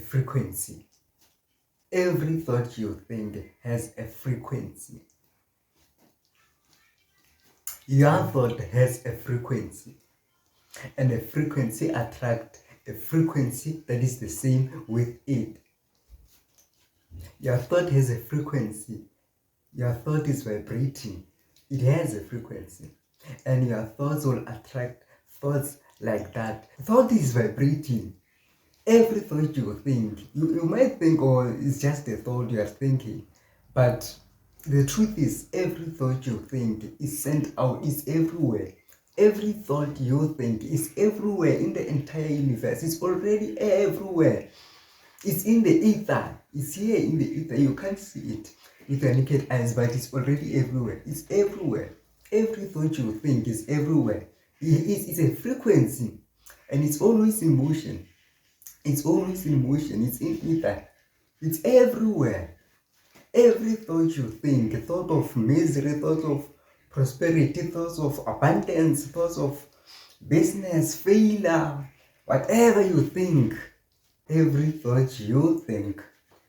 frequency. Every thought you think has a frequency. Your thought has a frequency, and a frequency attracts a frequency that is the same with it. Your thought has a frequency. Your thought is vibrating. It has a frequency, and your thoughts will attract thoughts like that. Thought is vibrating. Every thought you think, you might think, oh, it's just a thought you are thinking, but the truth is, every thought you think is sent out, is everywhere. Every thought you think is everywhere in the entire universe. It's already everywhere. It's in the ether. It's here in the ether. You can't see it with your naked eyes, but it's already everywhere. It's everywhere. Every thought you think is everywhere. It's a frequency, and it's always in motion. It's always in motion. It's in ether. It's everywhere. Every thought you think, thought of misery, thought of prosperity, thoughts of abundance, thoughts of business, failure, whatever you think, every thought you think,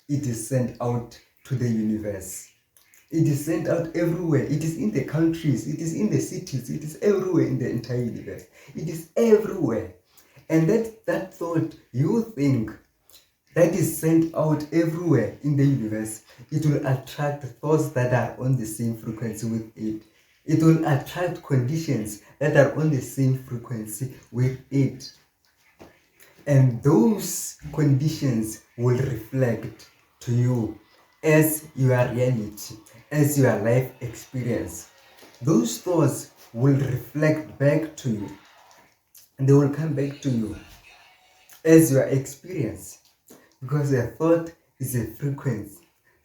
it is sent out to the universe. It is sent out everywhere. It is in the countries, it is in the cities, it is everywhere in the entire universe. It is everywhere. And that thought you think, that is sent out everywhere in the universe, it will attract thoughts that are on the same frequency with it. It will attract conditions that are on the same frequency with it. And those conditions will reflect to you as your reality, as your life experience. Those thoughts will reflect back to you, and they will come back to you as your experience. Because a thought is a frequency.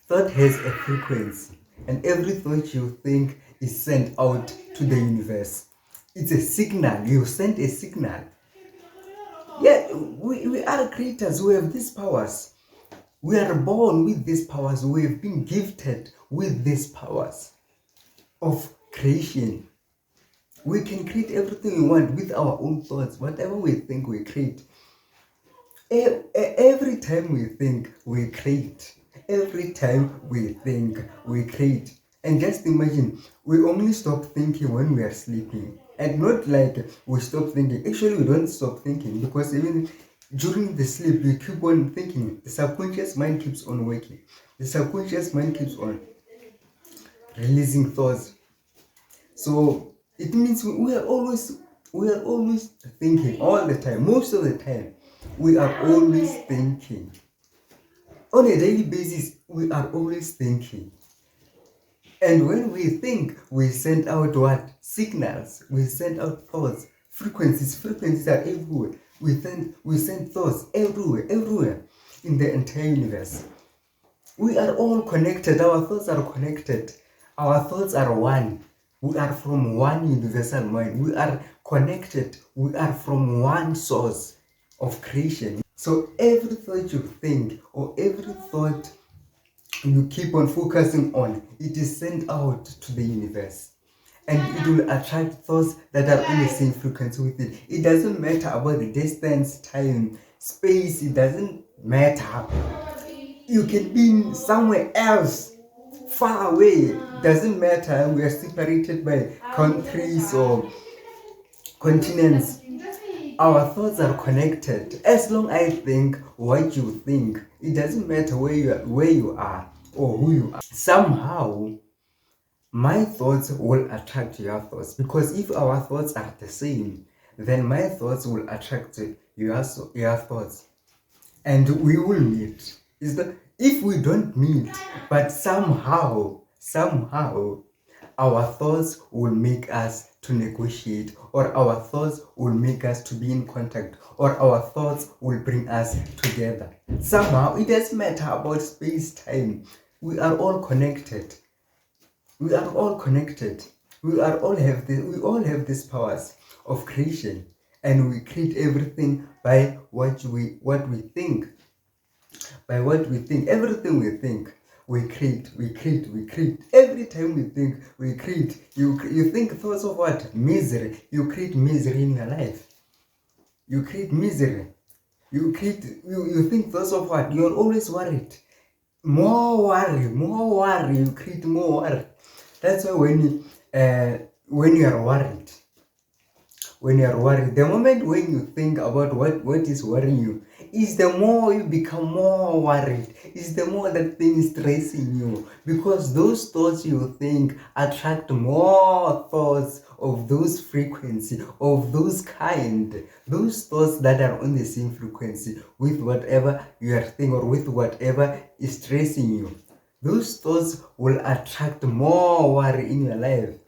Thought has a frequency, and every thought you think is sent out to the universe. It's a signal. You send a signal. Yeah, we are creators who have these powers. We are born with these powers. We have been gifted with these powers of creation. We can create everything we want with our own thoughts. Whatever we think, we create. Every time we think, we create. Every time we think, we create. And just imagine, we only stop thinking when we are sleeping. And not like we stop thinking. Actually, we don't stop thinking, because even during the sleep, we keep on thinking. The subconscious mind keeps on working. The subconscious mind keeps on releasing thoughts. So it means we are always thinking all the time. Most of the time, we are always thinking. On a daily basis, we are always thinking. And when we think, we send out what? Signals. We send out thoughts. Frequencies. Frequencies are everywhere. We send thoughts everywhere in the entire universe. We are all connected. Our thoughts are connected. Our thoughts are one. We are from one universal mind. We are connected. We are from one source of creation. So every thought you think, or every thought you keep on focusing on, it is sent out to the universe, and it will attract thoughts that are on the same frequency with it. It doesn't matter about the distance, time, space. It doesn't matter. You can be somewhere else, far away. It doesn't matter. We are separated by countries or continents. Our thoughts are connected. As long as I think what you think, it doesn't matter where you are or who you are. Somehow, my thoughts will attract your thoughts, because if our thoughts are the same, then my thoughts will attract your thoughts, and we will meet. If we don't meet, but somehow, our thoughts will make us to negotiate, or our thoughts will make us to be in contact, or our thoughts will bring us together. Somehow, it doesn't matter about space, time. We are all connected. We are all connected. We all have these powers of creation, and we create everything by what we think. By what we think, everything we think, we create. Every time we think, we create. You think thoughts of what? Misery. You create misery in your life. You create misery. You think thoughts of what? You're always worried. More worry, you create more worry. That's why when you are worried, the moment when you think about what is worrying you, is the more you become more worried, is the more that thing is stressing you, because those thoughts you think attract more thoughts of those frequency, of those thoughts that are on the same frequency with whatever you are thinking, or with whatever is stressing you. Those thoughts will attract more worry in your life.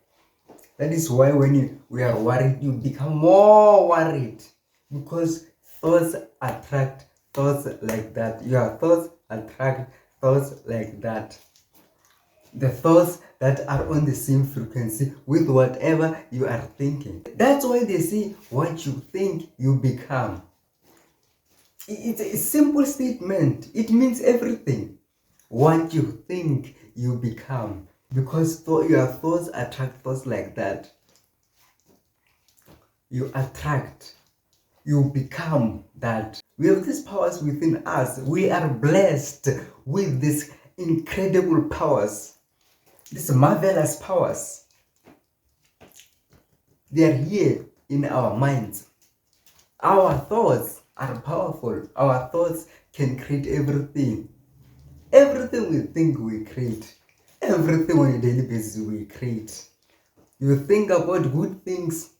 That is why when we are worried, you become more worried, because thoughts attract thoughts like that. Your thoughts attract thoughts like that. The thoughts that are on the same frequency with whatever you are thinking. That's why they say what you think, you become. It's a simple statement. It means everything. What you think, you become. Because your thoughts attract thoughts like that. You attract, you become that. We have these powers within us. We are blessed with these incredible powers, these marvelous powers. They are here in our minds. Our thoughts are powerful. Our thoughts can create everything. Everything we think, we create. Everything on a daily basis, we create. You think about good things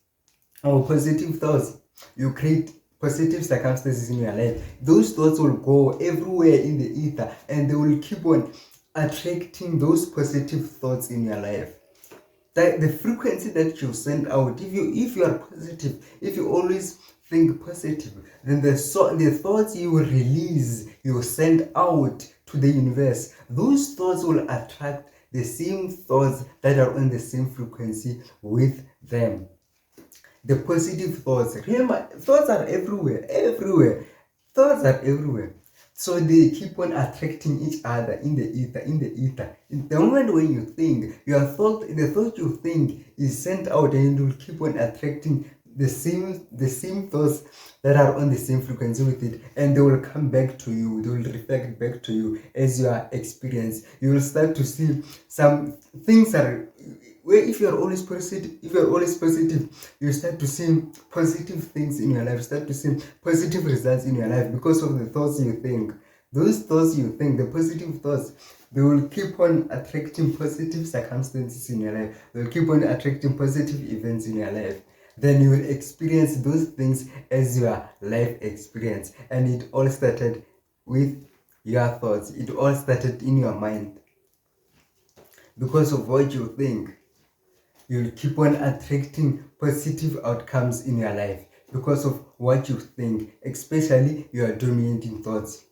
or positive thoughts, you create positive circumstances in your life. Those thoughts will go everywhere in the ether, and they will keep on attracting those positive thoughts in your life. The frequency that you send out, if you are positive, if you always think positive, then the thoughts you will release, you will send out to the universe, those thoughts will attract the same thoughts that are on the same frequency with them. The positive thoughts. Remember, thoughts are everywhere. Thoughts are everywhere. So they keep on attracting each other in the ether. In the moment when you think, the thought you think is sent out, and it will keep on attracting the same thoughts that are on the same frequency with it, and they will come back to you. They will reflect back to you as your experience. You will start to see some things are where if you are always positive, you start to see positive things in your life, start to see positive results in your life because of the thoughts you think. Those thoughts you think, the positive thoughts, they will keep on attracting positive circumstances in your life. They will keep on attracting positive events in your life. Then you will experience those things as your life experience. And it all started with your thoughts. It all started in your mind. Because of what you think, you'll keep on attracting positive outcomes in your life because of what you think, especially your dominating thoughts.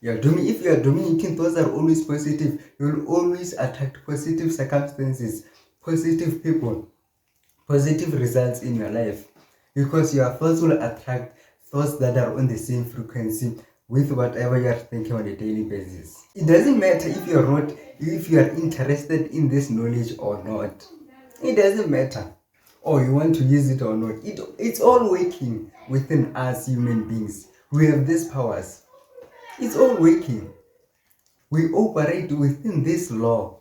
If your dominating thoughts are always positive, you'll always attract positive circumstances, positive people, positive results in your life, because your thoughts will attract thoughts that are on the same frequency with whatever you are thinking on a daily basis. It doesn't matter if you are interested in this knowledge or not. It doesn't matter, or you want to use it or not. It's all working within us human beings. We have these powers. It's all working. We operate within this law,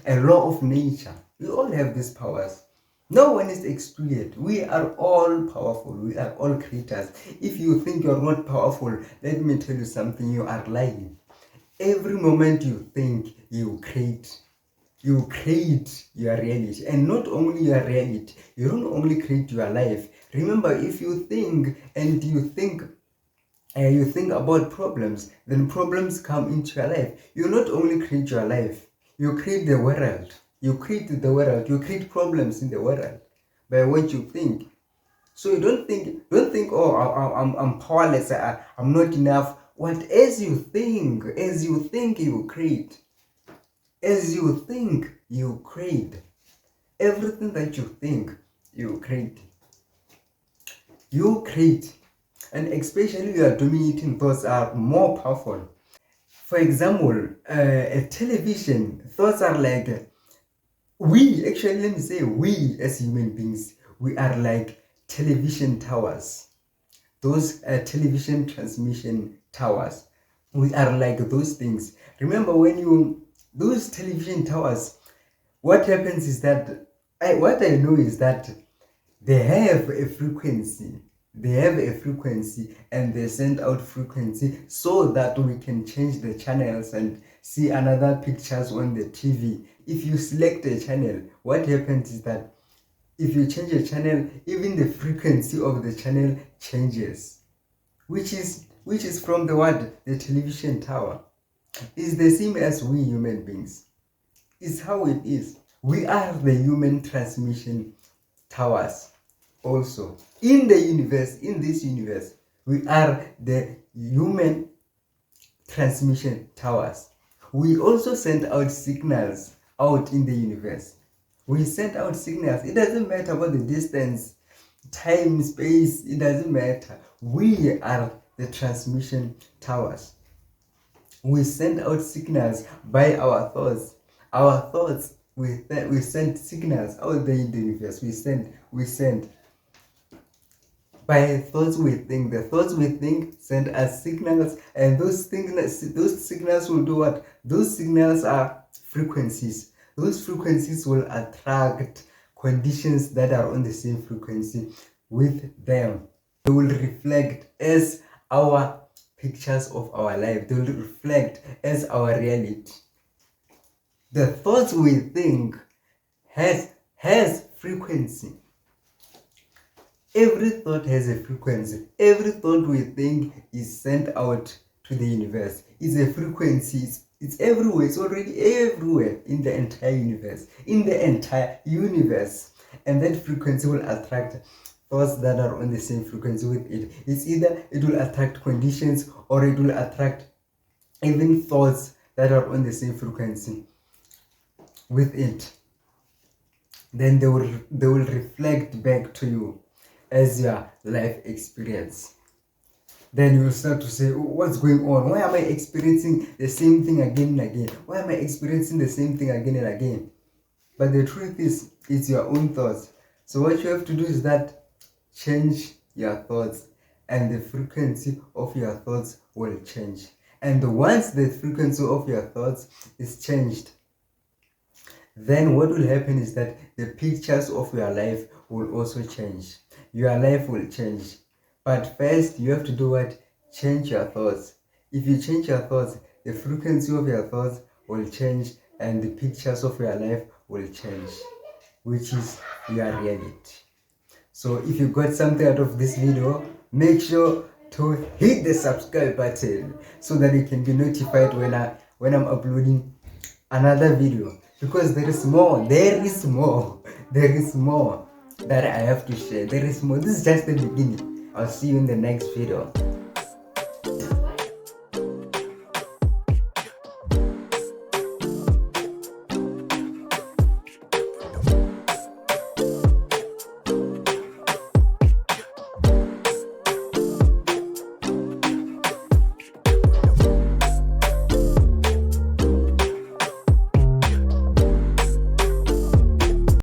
a law of nature. We all have these powers. No one is excluded. We are all powerful. We are all creators. If you think you're not powerful, let me tell you something, you are lying. Every moment you think, you create. You create your reality, and not only your reality, you don't only create your life. Remember, if you think and you think about problems, then problems come into your life. You not only create your life, you create the world. You create problems in the world by what you think. So you don't think, oh, I'm powerless, I'm not enough. As you think, you create. As you think, you create. Everything that you think, you create. You create. And especially your dominating thoughts are more powerful. For example, a television, thoughts are like, we as human beings, we are like television towers. those television transmission towers. We are like those things. Remember those television towers, what happens is that, what I know is that they have a frequency. And they send out frequency so that we can change the channels and see another pictures on the TV. If you select a channel, what happens is that if you change a channel, even the frequency of the channel changes, which is from the television tower. It's the same as we human beings. It's how it is. We are the human transmission towers. Also, in this universe, we are the human transmission towers. We also send out signals out in the universe. We send out signals. It doesn't matter about the distance, time, space, it doesn't matter. We are the transmission towers. We send out signals by our thoughts. Our thoughts, we send signals out there in the universe. We send. By thoughts we think. The thoughts we think send us signals, and those signals will do what? Those signals are frequencies. Those frequencies will attract conditions that are on the same frequency with them. They will reflect as our pictures of our life. They will reflect as our reality. The thoughts we think has frequency. Every thought has a frequency. Every thought we think is sent out to the universe. It's a frequency. It's everywhere. It's already everywhere in the entire universe. And that frequency will attract thoughts that are on the same frequency with it. It's either it will attract conditions, or it will attract even thoughts that are on the same frequency with it. Then they will reflect back to you as your life experience. Then you will start to say, oh, what's going on? Why am I experiencing the same thing again and again? Why am I experiencing the same thing again and again? But the truth is, it's your own thoughts. So what you have to do is that change your thoughts, and the frequency of your thoughts will change. And once the frequency of your thoughts is changed, then what will happen is that the pictures of your life will also change. Your life will change. But first, you have to do what? Change your thoughts. If you change your thoughts, the frequency of your thoughts will change, and the pictures of your life will change, which is your reality. So if you got something out of this video, make sure to hit the subscribe button so that you can be notified when I'm uploading another video, because there is more that I have to share. There is more. This is just the beginning. I'll see you in the next video.